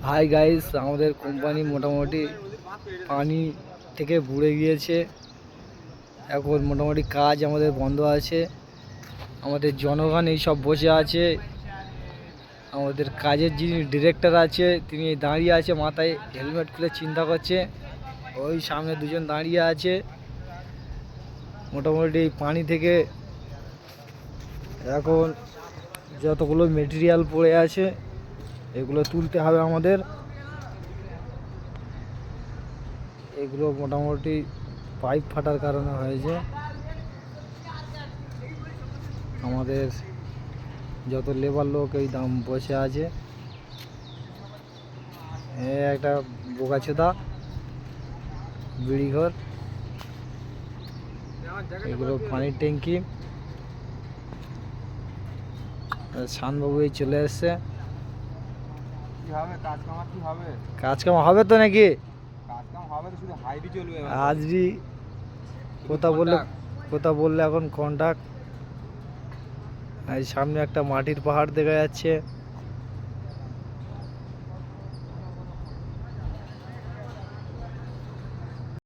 Hi guys, আমাদের company মোটামুটি পানি থেকে বুড়ে গিয়েছে। এখন মোটামুটি কাজ আমাদের বন্ধ আছে। আমাদের জনগণ এই সব বসে আছে। আমাদের কাজের যিনি ডিরেক্টর আছে তিনি দাঁড়িয়ে আছে, মাথায় হেলমেট খুলে চিন্তা করছে। ওই সামনে দুজন দাঁড়িয়ে আছে। মোটামুটি পানি থেকে এখন যতগুলো মেটেরিয়াল পড়ে আছে এগুলো তুলতে হবে আমাদের। এগুলো মোটামুটি পাইপ ফাটার কারণে হয়েছে। আমাদের যত লেবার লোক এই দাম বসে আছে। একটা বোকাচোদা বিড়িঘর, এগুলো পানির ট্যাঙ্কি। শানবাবু এই চলে এসছে। কাজ কাম হবে তো নাকি? আজই কথা বললে এখন কন্ট্যাক্ট। সামনে একটা মাটির পাহাড় দেখা যাচ্ছে।